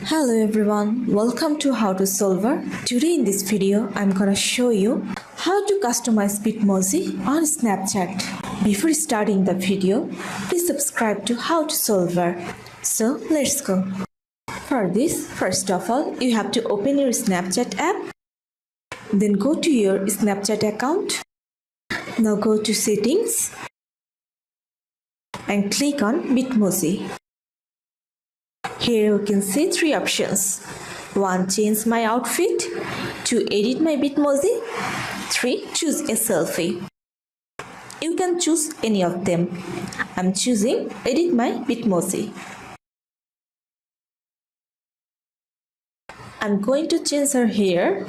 Hello everyone, welcome to How to Solver. Today in this video, I'm gonna show you how to customize Bitmoji on Snapchat. Before starting the video, please subscribe to How to Solver. So let's go. For this, first of all, you have to open your Snapchat app. Then go to your Snapchat account. Now go to Settings and click on Bitmoji. Here you can see three options. 1. Change my outfit. 2. Edit my Bitmoji. 3. Choose a selfie. You can choose any of them. I'm choosing Edit my Bitmoji. I'm going to change her hair.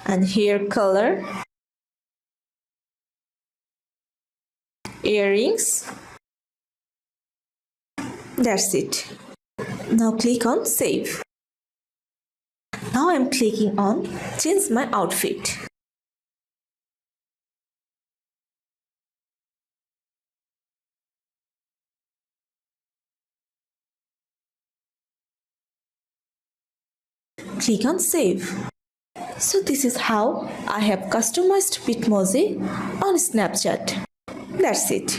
And hair color. Earrings. That's it. Now click on Save. Now I'm clicking on Change my outfit. Click on Save. So this is how I have customized Bitmoji on Snapchat. That's it.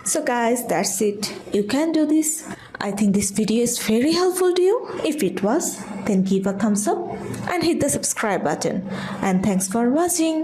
So guys, that's it. You can do this. I think this video is very helpful to you. If it was, then give a thumbs up and hit the subscribe button. And thanks for watching.